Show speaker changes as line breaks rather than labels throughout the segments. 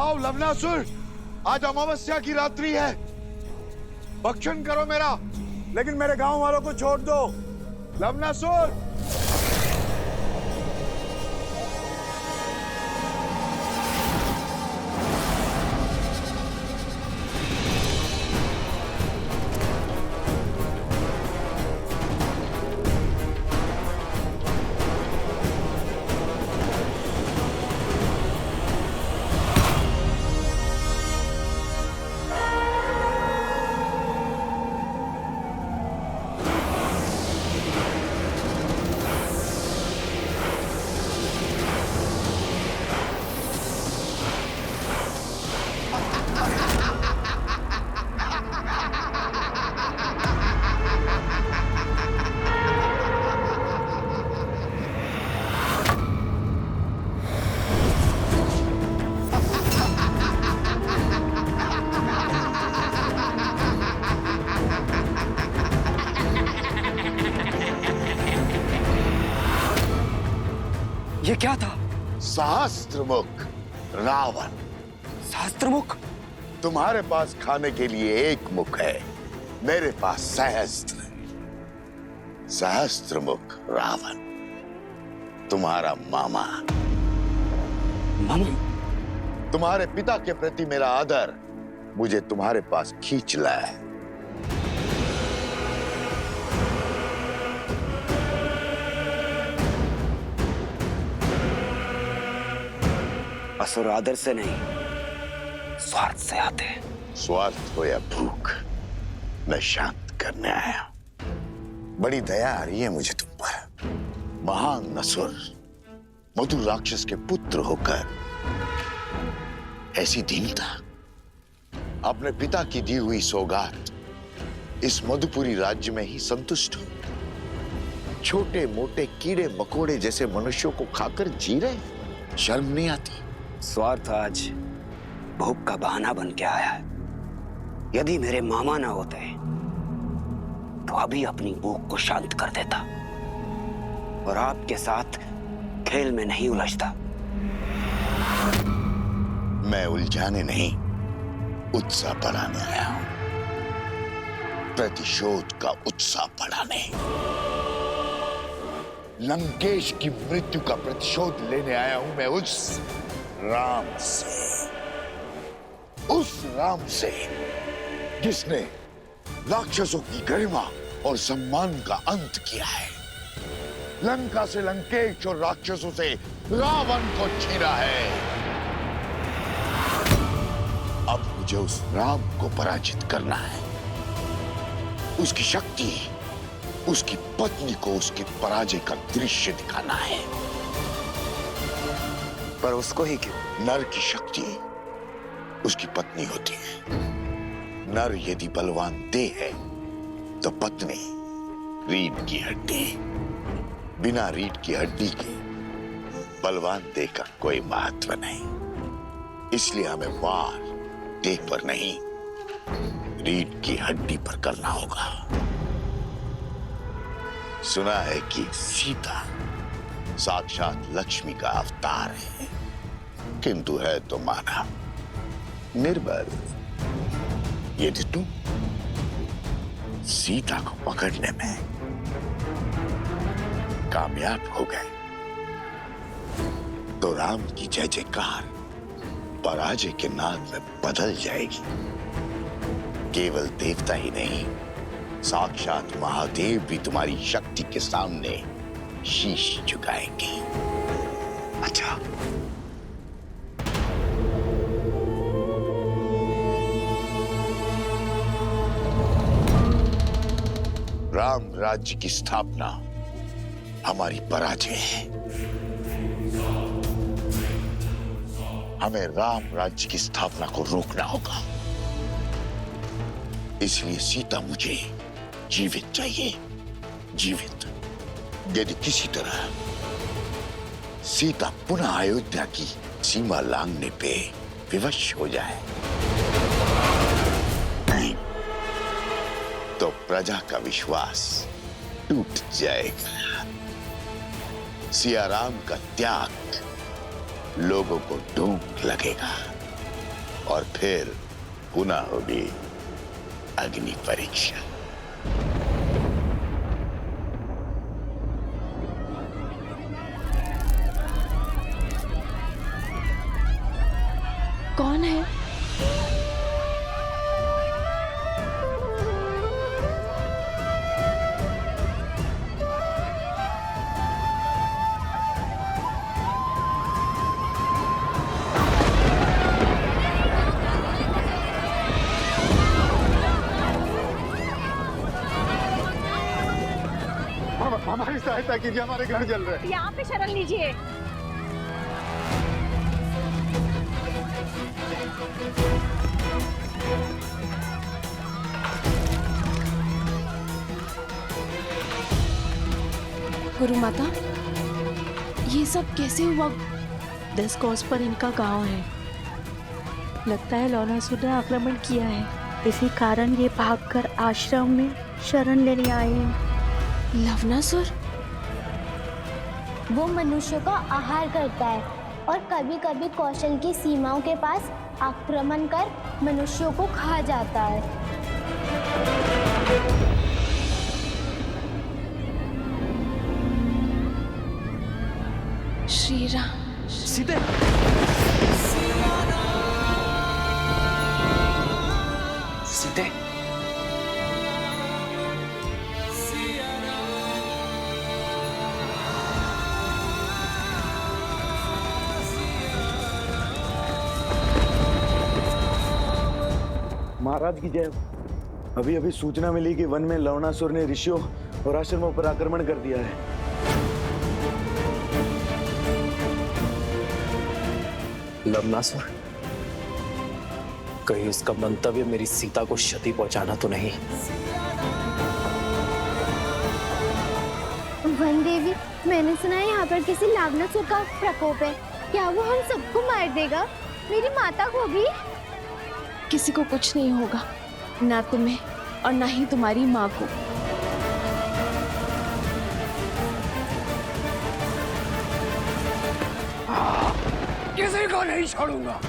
आओ लवनासुर, आज अमावस्या की रात्रि है, भक्षण करो मेरा, लेकिन मेरे गांव वालों को छोड़ दो। लवनासुर।
ये क्या था?
सहस्त्रमुख रावण।
सहस्त्रमुख?
तुम्हारे पास खाने के लिए एक मुख है, मेरे पास सहस्त्र। सहस्त्रमुख रावण, तुम्हारा मामा।
मामा?
तुम्हारे पिता के प्रति मेरा आदर मुझे तुम्हारे पास खींच लाया।
असुर आदर से नहीं, स्वार्थ से आते हैं।
स्वार्थ हो या भूख, मैं शांत करने आया। बड़ी दया आ रही है मुझे तुम पर। महान असुर, मधुर राक्षस के पुत्र होकर ऐसी दीनता। अपने पिता की दी हुई सौगात इस मधुपुरी राज्य में ही संतुष्ट हो। छोटे मोटे कीड़े मकोड़े जैसे मनुष्यों को खाकर जी रहे, शर्म नहीं आती?
स्वार्थ आज भूख का बहाना बन के आया है। यदि मेरे मामा ना होते तो अभी अपनी भूख को शांत कर देता और आपके साथ खेल में नहीं उलझता।
मैं उलझाने नहीं, उत्साह बढ़ाने आया हूं। प्रतिशोध का उत्साह बढ़ाने। लंकेश की मृत्यु का प्रतिशोध लेने आया हूं मैं उस राम से, उस राम से जिसने राक्षसों की गरिमा और सम्मान का अंत किया है, लंका से लंकेश और राक्षसों से रावण को छीना है। अब मुझे उस राम को पराजित करना है, उसकी शक्ति, उसकी पत्नी को उसकी पराजय का दृश्य दिखाना है।
पर उसको ही क्यों?
नर की शक्ति उसकी पत्नी होती है। नर यदि बलवान देह है तो पत्नी रीढ़ की हड्डी। बिना रीढ़ की हड्डी के बलवान देह का कोई महत्व नहीं। इसलिए हमें वार देह पर नहीं, रीढ़ की हड्डी पर करना होगा। सुना है कि सीता साक्षात लक्ष्मी का अवतार है, किंतु है तो माना निर्बल। यदि तुम सीता को पकड़ने में कामयाब हो गए तो राम की जय जयकार पराजय के नाद में बदल जाएगी। केवल देवता ही नहीं, साक्षात महादेव भी तुम्हारी शक्ति के सामने शीश झुकाएंगे।
अच्छा,
राम राज्य की स्थापना हमारी पराजय है। हमें राम राज्य की स्थापना को रोकना होगा। इसलिए सीता मुझे जीवित चाहिए, जीवित। यदि किसी तरह सीता पुनः अयोध्या की सीमा लांघने पे विवश हो जाए तो प्रजा का विश्वास टूट जाएगा। सिया राम का त्याग लोगों को ढूंढ लगेगा और फिर पुनः होगी अग्नि परीक्षा।
कौन है?
हमारी सहायता कीजिए, हमारे घर जल रहे हैं।
यहाँ पे शरण लीजिए। गुरु माता, ये सब कैसे हुआ? 10 कोस पर इनका गांव है। लगता है लौनासुर ने आक्रमण किया है।
इसी कारण ये भागकर आश्रम में शरण लेने आए हैं।
लवनासुर?
वो मनुष्यों का आहार करता है और कभी कभी कौशल की सीमाओं के पास आक्रमण कर मनुष्यों को खा जाता है।
श्री राम।
सीते, सीते,
महाराज की जय। अभी अभी सूचना मिली कि वन में लवणासुर ने ऋषियों और आश्रमों पर आक्रमण कर दिया है।
लवनासुर, कहीं इसका मंतव्य मेरी सीता को क्षति पहुंचाना तो नहीं?
वन देवी, मैंने सुना है यहाँ पर किसी लवणासुर का प्रकोप है। क्या वो हम सबको मार देगा? मेरी माता को भी?
किसी को कुछ नहीं होगा, ना तुम्हें और ना ही तुम्हारी माँ को।
किसी को नहीं छोड़ूंगा,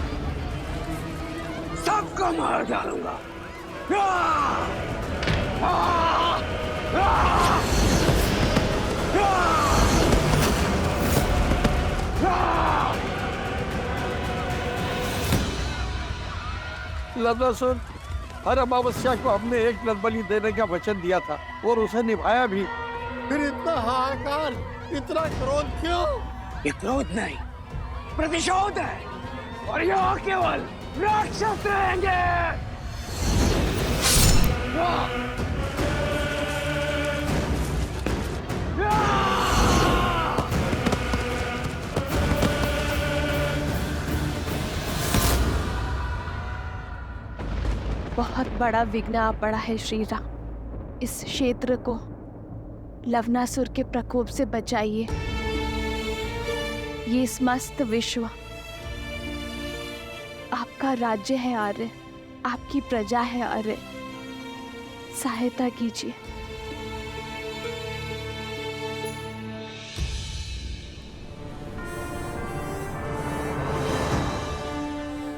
सबको मार डालूंगा।
लवनासुर, हर अमावस्या को हमने एक नरबलि देने का वचन दिया था और उसे निभाया भी।
फिर इतना हाहाकार, इतना क्रोध क्यों?
ये क्रोध नहीं, प्रतिशोध है। और यहाँ केवल राक्षस रहेंगे।
बहुत बड़ा विघ्न आ पड़ा है श्री राम। इस क्षेत्र को लवनासुर के प्रकोप से बचाइए। ये समस्त विश्व आपका राज्य है आर्य, आपकी प्रजा है आर्य। सहायता कीजिए।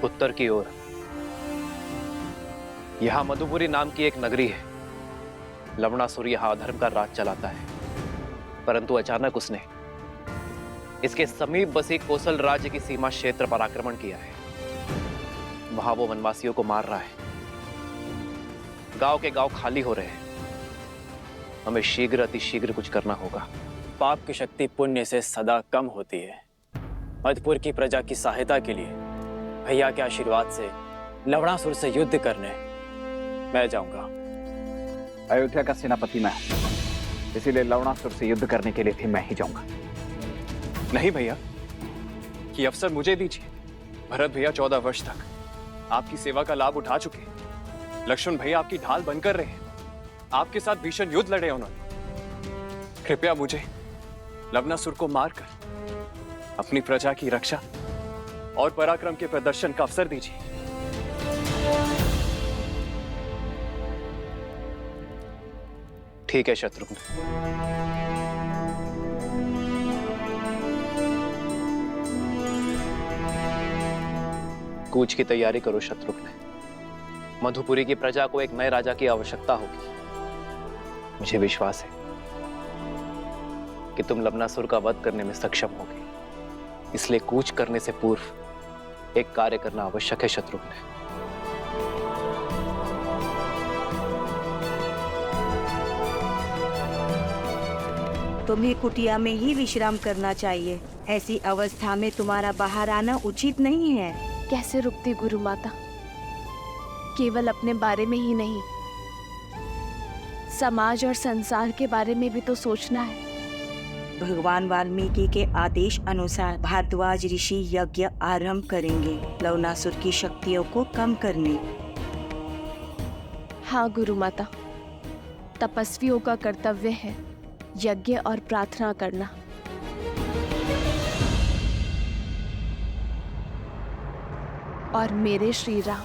उत्तर की ओर यहां मधुपुरी नाम की एक नगरी है। लवणासुर यहां अधर्म का राज चलाता है, परंतु अचानक उसने इसके समीप बसी कोसल राज्य की सीमा क्षेत्र पर आक्रमण किया है। वहां वो वनवासियों को मार रहा है। गांव के गांव खाली हो रहे हैं। हमें शीघ्र अतिशीघ्र कुछ करना होगा।
पाप की शक्ति पुण्य से सदा कम होती है। मधुपुर की प्रजा की सहायता के लिए भैया के आशीर्वाद से लवणासुर से युद्ध करने मैं जाऊंगा।
अयोध्या का सेनापति मैं, इसीलिए लवणासुर से युद्ध करने के लिए भी मैं ही जाऊंगा।
नहीं भैया, ये अवसर मुझे दीजिए। भरत भैया 14 वर्ष तक आपकी सेवा का लाभ उठा चुके हैं। लक्ष्मण भैया आपकी ढाल बनकर रहे हैं। आपके साथ भीषण युद्ध लड़े उन्होंने। कृपया मुझे लवणासुर को मारकर अपनी प्रजा की रक्षा और पराक्रम के प्रदर्शन का अवसर दीजिए।
ठीक है शत्रुघ्न। कूच की तैयारी करो शत्रुघ्न। मधुपुरी की प्रजा को एक नए राजा की आवश्यकता होगी। मुझे विश्वास है कि तुम लवणासुर का वध करने में सक्षम होगे। इसलिए कूच करने से पूर्व एक कार्य करना आवश्यक है शत्रुघ्न।
तुम्हें कुटिया में ही विश्राम करना चाहिए। ऐसी अवस्था में तुम्हारा बाहर आना उचित नहीं है।
कैसे रुकती गुरु माता? केवल अपने बारे में ही नहीं, समाज और संसार के बारे में भी तो सोचना है।
भगवान वाल्मीकि के आदेश अनुसार भारद्वाज ऋषि यज्ञ आरंभ करेंगे लवणासुर की शक्तियों को कम करने।
हाँ गुरु माता, तपस्वियों का कर्तव्य है यज्ञ और प्रार्थना करना। और मेरे श्री राम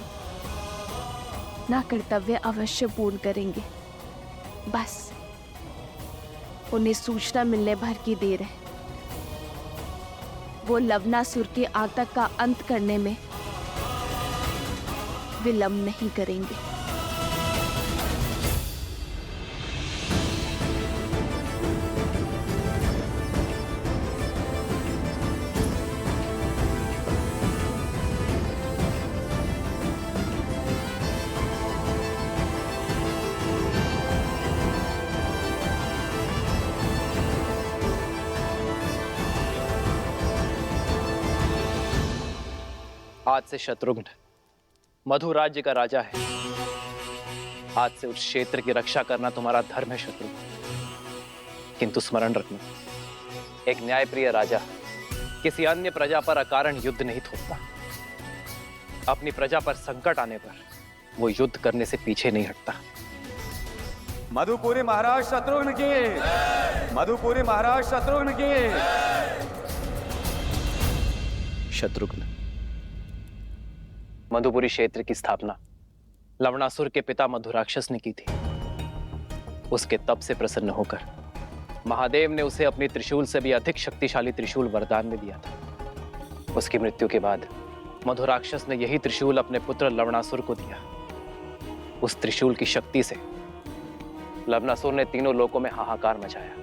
ना कर्तव्य अवश्य पूर्ण करेंगे। बस उन्हें सूचना मिलने भर की देर है। वो लवणासुर के आतंक का अंत करने में विलंब नहीं करेंगे।
आज से शत्रुघ्न मधु राज्य का राजा है। आज से उस क्षेत्र की रक्षा करना तुम्हारा धर्म है शत्रुघ्न। किंतु स्मरण रखना, एक न्यायप्रिय राजा किसी अन्य प्रजा पर अकारण युद्ध नहीं थोपता। अपनी प्रजा पर संकट आने पर वो युद्ध करने से पीछे नहीं हटता।
मधुपुरी महाराज शत्रुघ्न की, मधुपुरी महाराज शत्रुघ्न की।
शत्रुघ्न, मधुपुरी क्षेत्र की स्थापना लवणासुर के पिता मधुराक्षस ने की थी। उसके तप से प्रसन्न होकर महादेव ने उसे अपनी त्रिशूल से भी अधिक शक्तिशाली त्रिशूल वरदान में दिया था। उसकी मृत्यु के बाद मधुराक्षस ने यही त्रिशूल अपने पुत्र लवणासुर को दिया। उस त्रिशूल की शक्ति से लवणासुर ने तीनों लोकों में हाहाकार मचाया।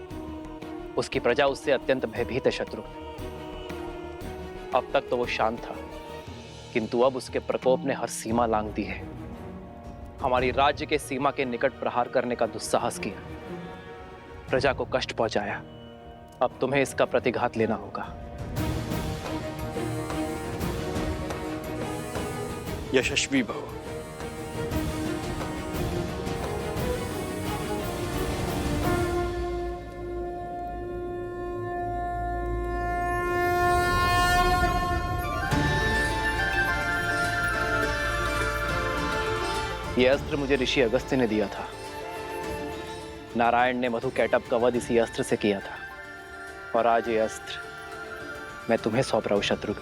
उसकी प्रजा उससे अत्यंत भयभीत है शत्रुघ्न। अब तक तो वो शांत था, किंतु अब उसके प्रकोप ने हर सीमा लांघ दी है। हमारी राज्य के सीमा के निकट प्रहार करने का दुस्साहस किया, प्रजा को कष्ट पहुंचाया। अब तुम्हें इसका प्रतिघात लेना होगा।
यशस्वी भव।
यह अस्त्र मुझे ऋषि अगस्त्य ने दिया था। नारायण ने मधु कैटब का वध इसी अस्त्र से किया था, और आज ये अस्त्र मैं तुम्हें सौंप रहा हूं शत्रुघ्न।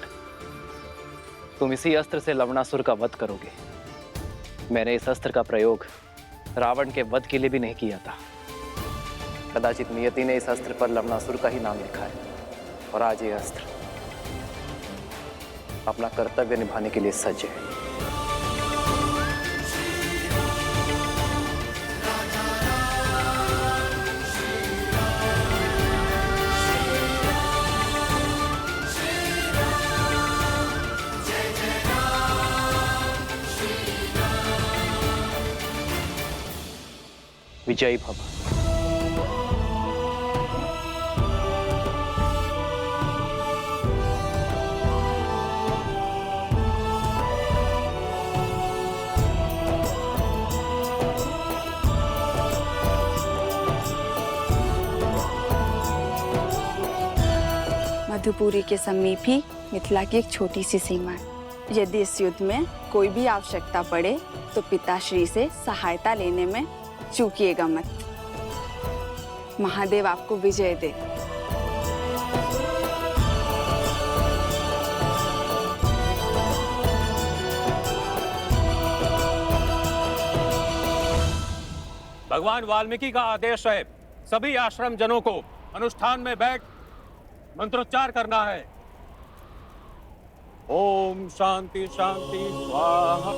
तुम इसी अस्त्र से लवणासुर का वध करोगे। मैंने इस अस्त्र का प्रयोग रावण के वध के लिए भी नहीं किया था। कदाचित नियति ने इस अस्त्र पर लवणासुर का ही नाम लिखा है, और आज ये अस्त्र अपना कर्तव्य निभाने के लिए सज्ज है। विजयी भव।
मधुपुरी के समीप ही मिथिला की एक छोटी सी सीमा है। यदि इस युद्ध में कोई भी आवश्यकता पड़े तो पिताश्री से सहायता लेने में चूकिएगा मत। महादेव आपको विजय दे।
भगवान वाल्मीकि का आदेश है, सभी आश्रम जनों को अनुष्ठान में बैठ मंत्रोच्चार करना है। ओम शांति शांति स्वाहा।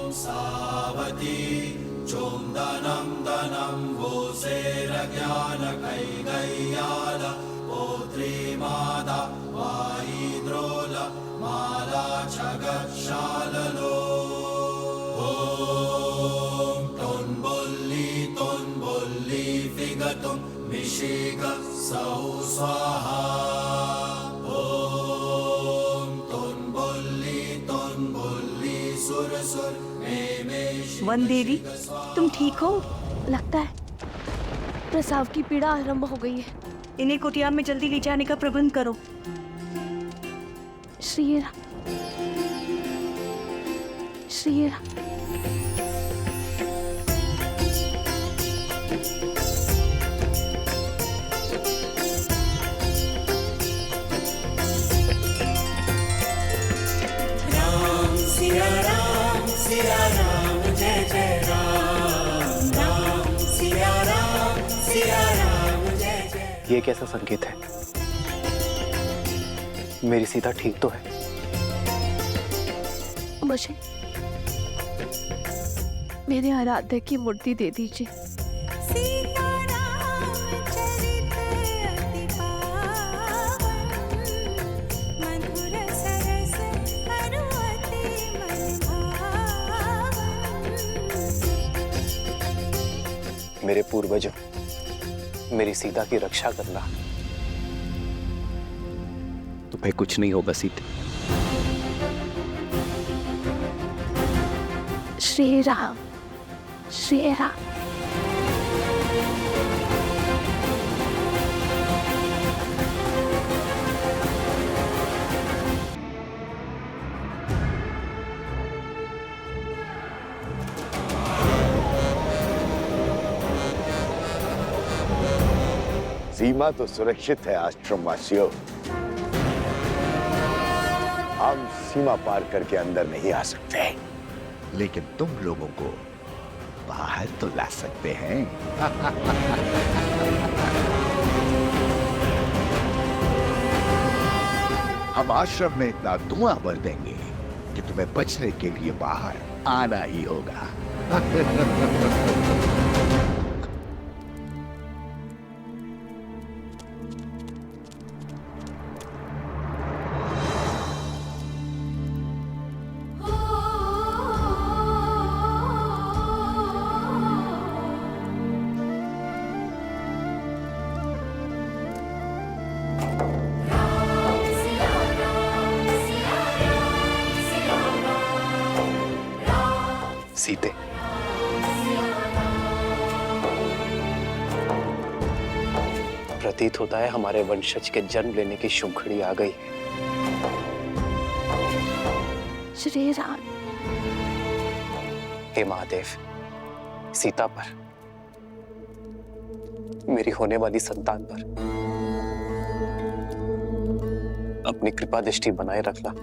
वन देवी, तुम ठीक हो?
लगता है प्रसव की पीड़ा आरंभ हो गई है।
इन्हें कुटिया में जल्दी ले जाने का प्रबंध करो।
श्री राम, श्री राम।
ये कैसा संकेत है? मेरी सीता ठीक तो है?
मुझे मेरे आराध्य की मूर्ति दे दीजिए।
मेरे पूर्वजों, मेरी सीता की रक्षा करना। तुम्हें कुछ नहीं होगा सीते।
श्री राम, श्री राम।
सीमा तो सुरक्षित है आश्रमवासियों। हम सीमा पार करके अंदर नहीं आ सकते, लेकिन तुम लोगों को बाहर तो ला सकते हैं। हम आश्रम में इतना धुआं भर देंगे कि तुम्हें बचने के लिए बाहर आना ही होगा।
सीते, प्रतीत होता है हमारे वंशज के जन्म लेने की शुभ घड़ी आ गई।
श्री राम।
हे महादेव, सीता पर, मेरी होने वाली संतान पर अपनी कृपा दृष्टि बनाए रखना।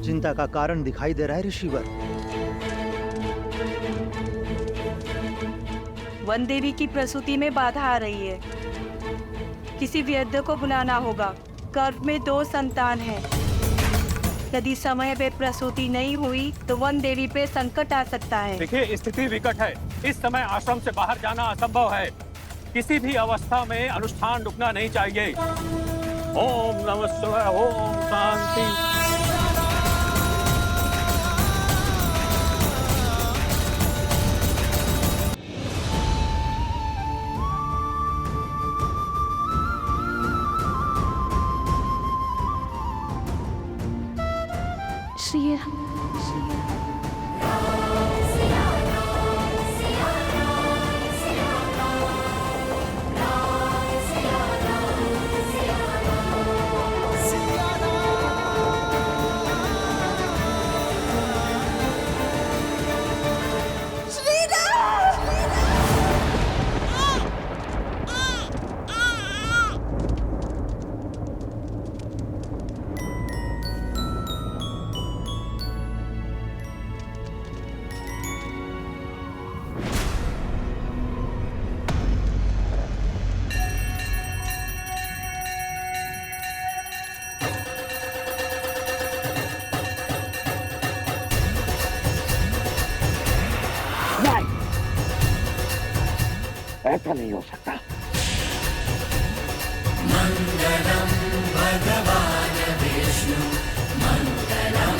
चिंता का कारण दिखाई दे रहा है ऋषिवर।
वन देवी की प्रसूति में बाधा आ रही है। किसी वैद्य को बुलाना होगा। गर्भ में 2 संतान हैं। यदि समय पे प्रसूति नहीं हुई तो वन देवी पे संकट आ सकता है।
देखिए, स्थिति विकट है। इस समय आश्रम से बाहर जाना असंभव है। किसी भी अवस्था में अनुष्ठान रुकना नहीं चाहिए। ओम नमः शिवाय। ओम शांति।
श्री राम, श्री राम।
ऐसा नहीं हो सकता।
मंगलम भगवान विष्णु मंगलम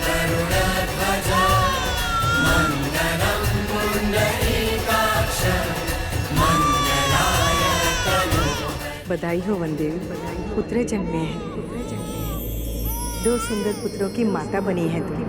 गरुड़ध्वज मंगलम पुंडरीकाक्ष मंगलाय तनो।
बधाई हो वनदेवी, पुत्र जन्मे हैं। 2 सुंदर पुत्रों की माता बनी है तुम।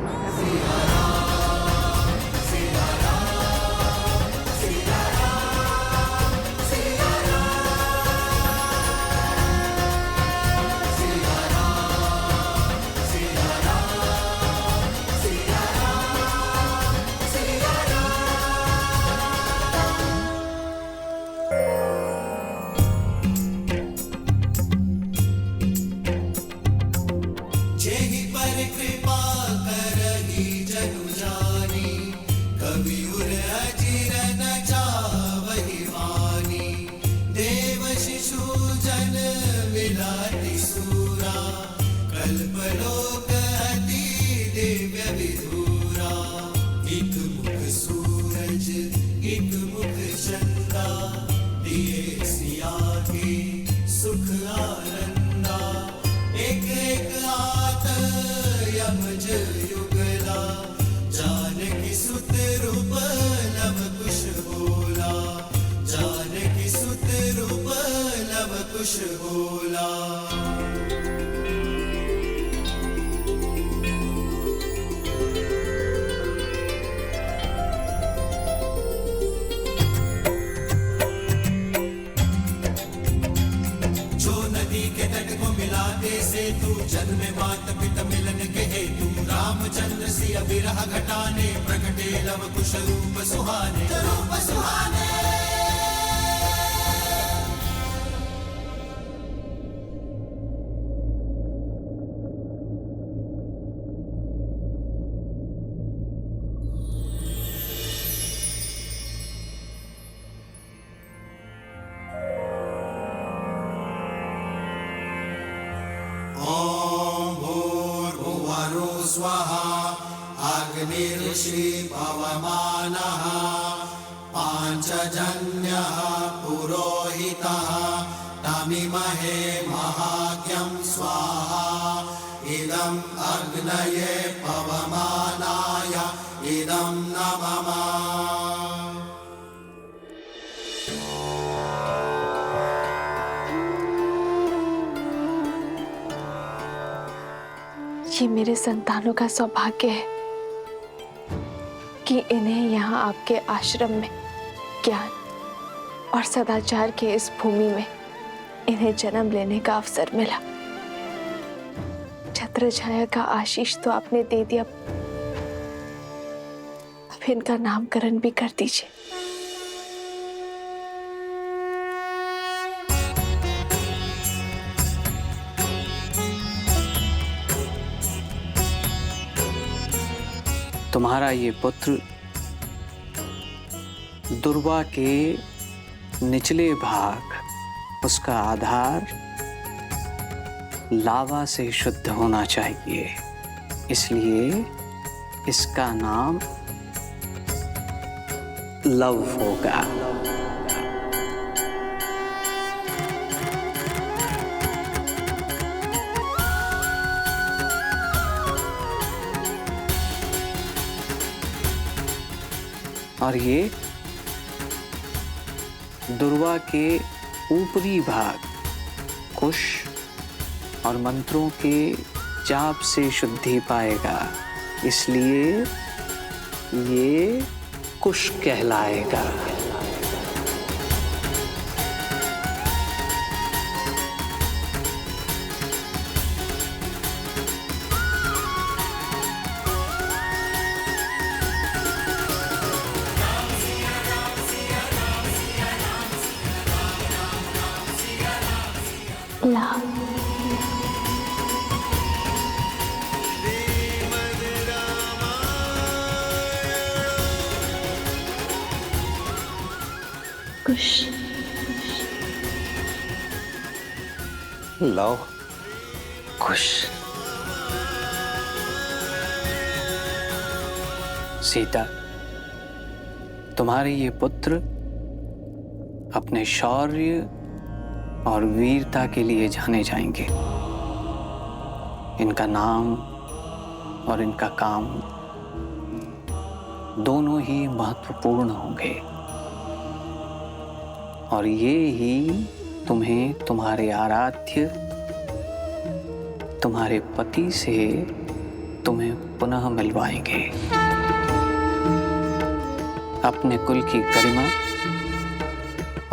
स्वाहा अग्निर्षि पवमानः पाञ्चजन्यः पुरोहितः तमिमहे महाज्ञं स्वाहा इदम् अग्नये पवमानाय इदं नमः।
ये मेरे संतानों का सौभाग्य है कि इन्हें यहाँ आपके आश्रम में ज्ञान और सदाचार के इस भूमि में इन्हें जन्म लेने का अवसर मिला। छत्र छाया का आशीष तो आपने दे दिया, अब इनका नामकरण भी कर दीजिए।
तुम्हारा ये पुत्र दुर्वा के निचले भाग, उसका आधार लावा से शुद्ध होना चाहिए, इसलिए इसका नाम लव होगा। और ये दुर्वा के ऊपरी भाग कुश और मंत्रों के जाप से शुद्धि पाएगा, इसलिए ये कुश कहलाएगा।
कुश
लव कुश। सीता, तुम्हारे ये पुत्र अपने शौर्य और वीरता के लिए जाने जाएंगे। इनका नाम और इनका काम दोनों ही महत्वपूर्ण होंगे और ये ही तुम्हें तुम्हारे आराध्य, तुम्हारे पति से तुम्हें पुनः मिलवाएंगे। अपने कुल की गरिमा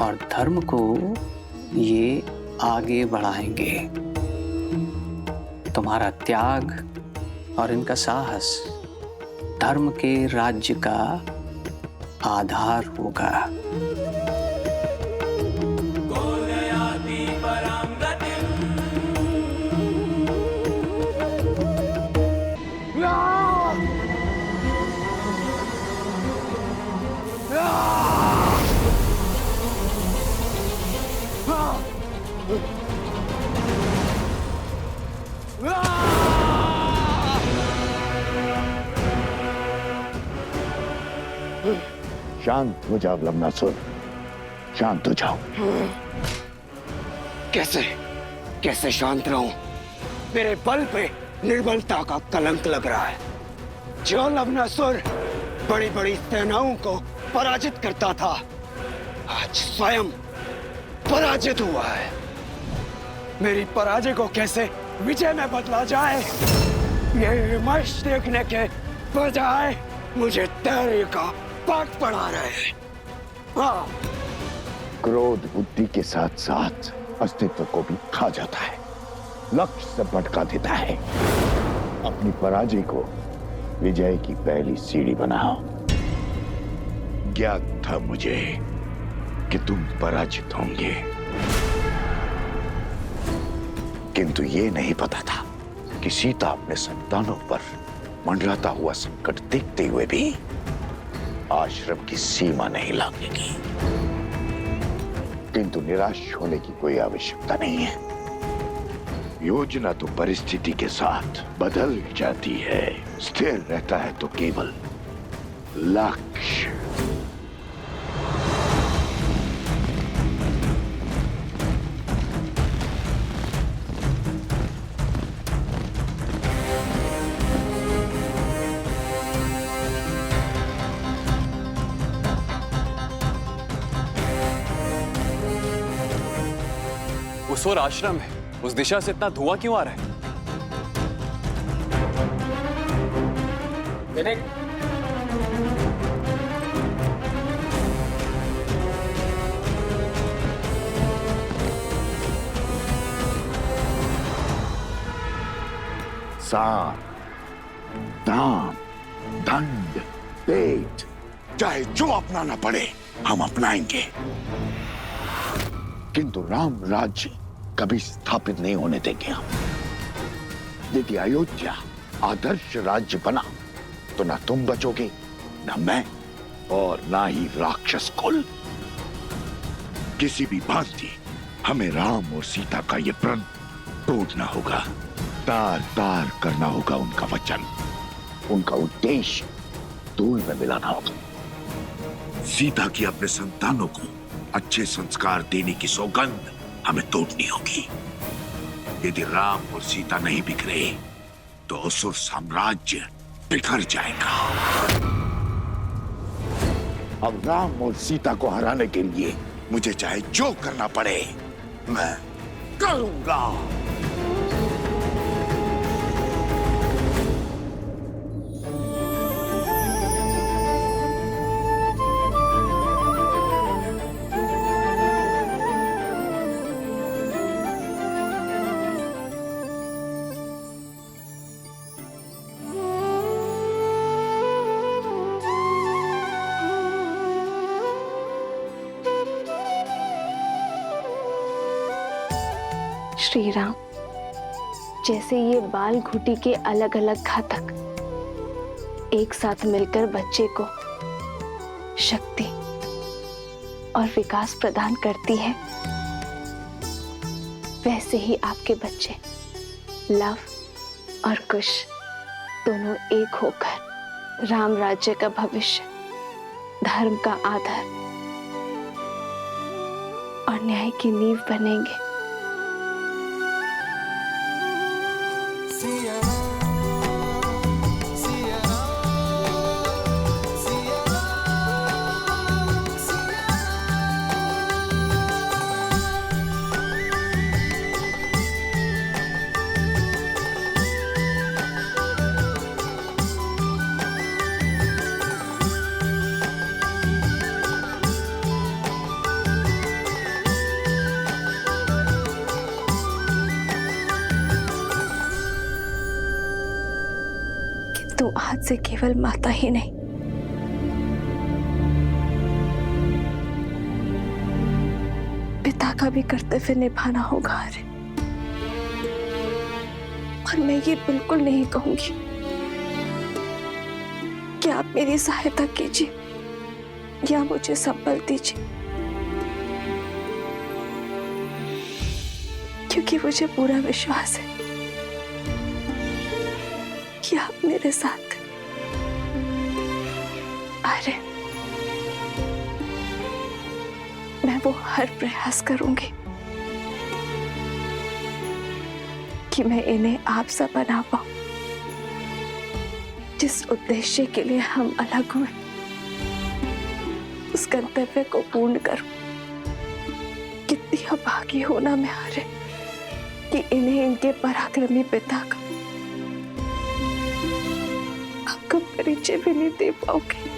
और धर्म को ये आगे बढ़ाएंगे। तुम्हारा त्याग और इनका साहस धर्म के राज्य का आधार होगा।
शांत हो जाओ लवणासुर, शांत हो जाओ।
कैसे कैसे शांत रहूं? मेरे बल पे निर्बलता का कलंक लग रहा है। जो लवणासुर बड़ी बड़ी सेनाओं को पराजित करता था, आज स्वयं पराजित हुआ है। मेरी पराजय को कैसे विजय में बदला जाए, ये विमर्श देखने के बजाय मुझे धैर्य का पाठ पढ़ा रहे हैं। हाँ।
क्रोध बुद्धि के साथ साथ अस्तित्व को भी खा जाता है, लक्ष्य से भटका देता है। अपनी पराजय को विजय की पहली सीढ़ी बनाओ। ज्ञात था मुझे कि तुम पराजित होंगे, किंतु ये नहीं पता था कि सीता अपने संतानों पर मंडराता हुआ संकट देखते हुए भी आश्रम की सीमा नहीं लांघेगी। किंतु निराश होने की कोई आवश्यकता नहीं है। योजना तो परिस्थिति के साथ बदल जाती है, स्थिर रहता है तो केवल लक्ष्य।
उस ओर आश्रम है, उस दिशा से इतना धुआं क्यों आ रहा है?
साम, दाम, दंड, भेद, चाहे जो अपनाना पड़े हम अपनाएंगे, किंतु राम राज्य कभी स्थापित नहीं होने देंगे हम। यदि अयोध्या आदर्श राज्य बना तो ना तुम बचोगे, ना मैं, और ना ही राक्षस कुल। किसी भी भांति हमें राम और सीता का ये प्रण तोड़ना होगा, तार तार करना होगा उनका वचन, उनका उद्देश्य धूल में मिलाना होगा। सीता की अपने संतानों को अच्छे संस्कार देने की सौगंध हमें तोड़नी होगी। यदि राम और सीता नहीं बिखरे तो असुर साम्राज्य बिखर जाएगा। अब राम और सीता को हराने के लिए मुझे चाहे जो करना पड़े मैं करूंगा।
श्री राम, जैसे ये बाल घुटी के अलग अलग घातक एक साथ मिलकर बच्चे को शक्ति और विकास प्रदान करती है, वैसे ही आपके बच्चे लव और कुश दोनों एक होकर राम राज्य का भविष्य, धर्म का आधार और न्याय की नींव बनेंगे। तू आज से केवल माता ही नहीं, पिता का भी कर्तव्य निभाना होगा। अरे, और मैं ये बिल्कुल नहीं कहूंगी कि आप मेरी सहायता कीजिए या मुझे संबल दीजिए, क्योंकि मुझे पूरा विश्वास है कि आप मेरे साथ। अरे, मैं वो हर प्रयास करूंगी कि मैं इन्हें आप सा बना पाऊं, जिस उद्देश्य के लिए हम अलग हुए उस गंतव्य को पूर्ण करूं। कितनी अभागी होना मैं हारे कि इन्हें इनके पराक्रमी पिता का आपका परिचय भी नहीं दे पाओगे।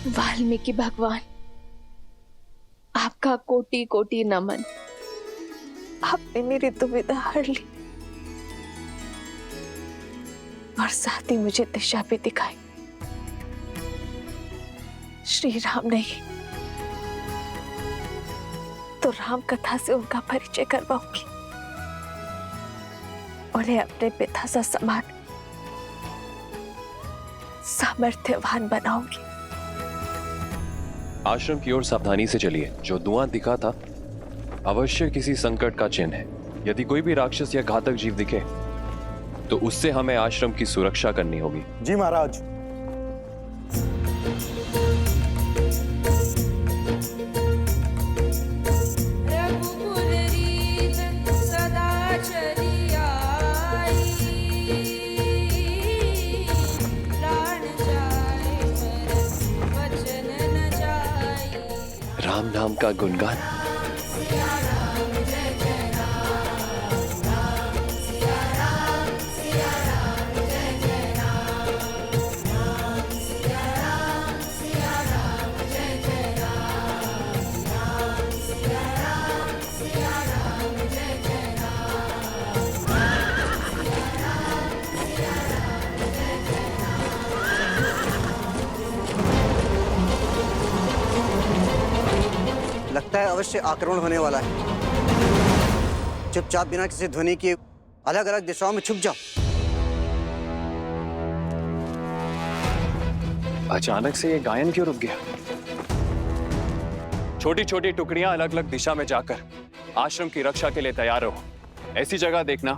वाल्मीकि भगवान, आपका कोटि कोटि नमन। आपने मेरी दुविधा हर ली और साथ ही मुझे दिशा भी दिखाई। श्री राम नहीं तो राम कथा से उनका परिचय करवाऊंगी, उन्हें अपने पिता सा समान सामर्थ्यवान बनाऊंगी।
आश्रम की ओर सावधानी से चलिए। जो धुआं दिखा था अवश्य किसी संकट का चिन्ह है। यदि कोई भी राक्षस या घातक जीव दिखे तो उससे हमें आश्रम की सुरक्षा करनी होगी।
जी महाराज।
राम नाम का गुणगान।
लगता है अवश्य आक्रमण होने वाला है। चुपचाप बिना किसी ध्वनि के अलग अलग दिशाओं में छुप जाओ।
अचानक से ये गायन क्यों रुक गया? छोटी छोटी टुकड़ियां अलग अलग दिशा में जाकर आश्रम की रक्षा के लिए तैयार रहो। ऐसी जगह देखना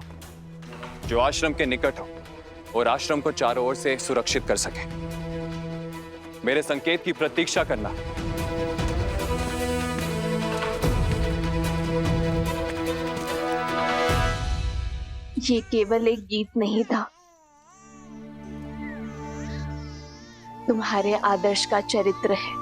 जो आश्रम के निकट हो और आश्रम को चारों ओर से सुरक्षित कर सके। मेरे संकेत की प्रतीक्षा करना।
ये केवल एक गीत नहीं था, तुम्हारे आदर्श का चरित्र है।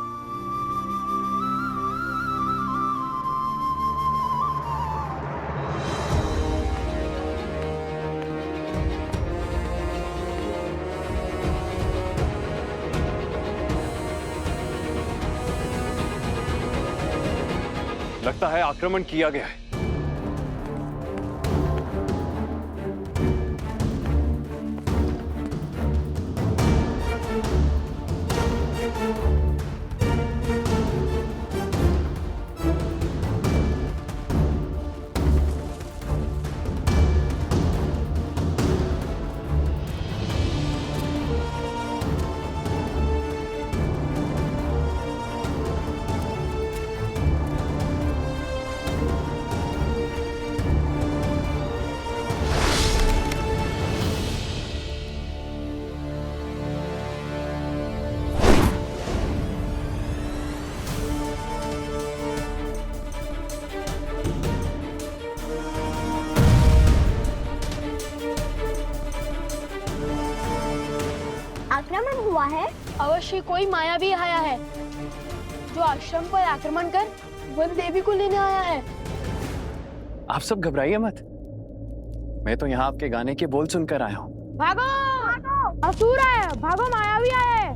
लगता है आक्रमण किया गया है।
आक्रमण हुआ है।
अवश्य कोई मायावी आया है जो आश्रम पर आक्रमण कर वन देवी को लेने आया है।
आप सब घबराइए मत, मैं तो यहाँ आपके गाने के बोल सुनकर आया हूँ।
भागो, असुर है, भागो, मायावी आया है।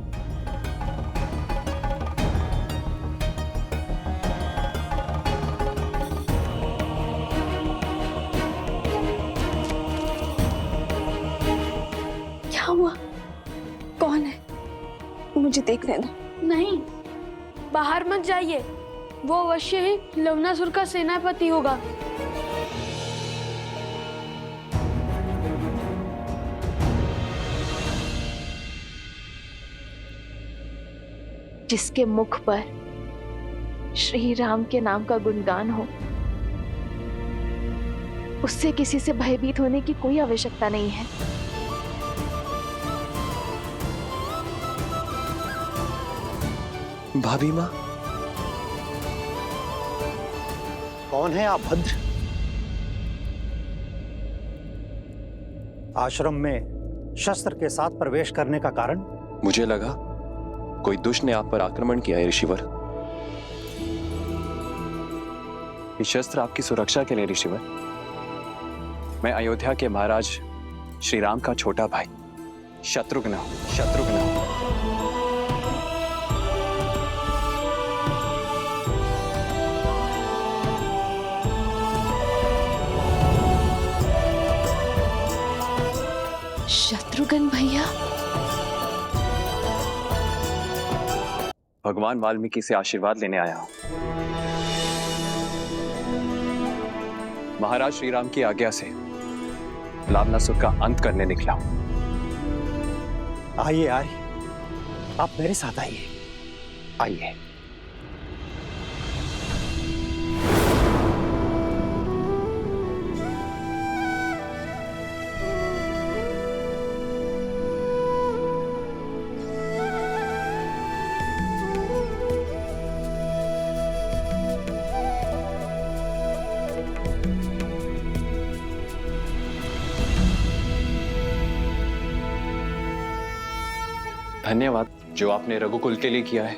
क्या हुआ? कौन है? मुझे देखने दो।
नहीं, बाहर मत जाइए, वो अवश्य ही लवणासुर का सेनापति होगा। जिसके मुख पर श्री राम के नाम का गुणगान हो, उससे किसी से भयभीत होने की कोई आवश्यकता नहीं है।
भाभी माँ,
कौन है आप भद्र? आश्रम में शस्त्र के साथ प्रवेश करने का कारण?
मुझे लगा कोई दुष्ट ने आप पर आक्रमण किया है ऋषिवर। ये शस्त्र आपकी सुरक्षा के लिए ऋषिवर। मैं अयोध्या के महाराज श्री राम का छोटा भाई शत्रुघ्न हूं।
शत्रुघ्न भैया?
भगवान वाल्मीकि से आशीर्वाद लेने आया हूं। महाराज श्री राम की आज्ञा से लवणासुर का अंत करने निकला हूं।
आइए आइए, आप मेरे साथ आइए।
आइए।
धन्यवाद जो आपने रघुकुल के लिए किया है,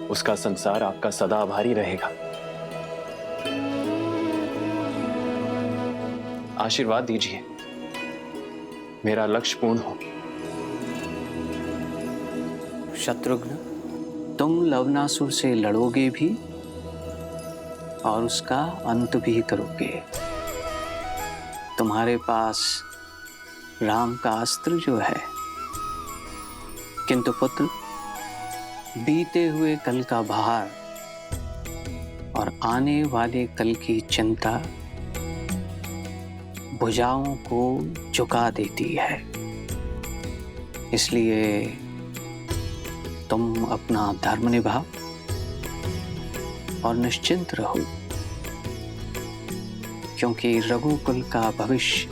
उसका संसार आपका सदा आभारी रहेगा। आशीर्वाद दीजिए मेरा लक्ष्य पूर्ण हो।
शत्रुघ्न, तुम लवणासुर से लड़ोगे भी और उसका अंत भी करोगे। तुम्हारे पास राम का अस्त्र जो है, किंतु पुत्र, बीते हुए कल का भार और आने वाले कल की चिंता भुजाओं को झुका देती है। इसलिए तुम अपना धर्म निभाओ और निश्चिंत रहो, क्योंकि रघुकुल का भविष्य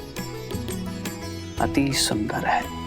अति सुंदर है।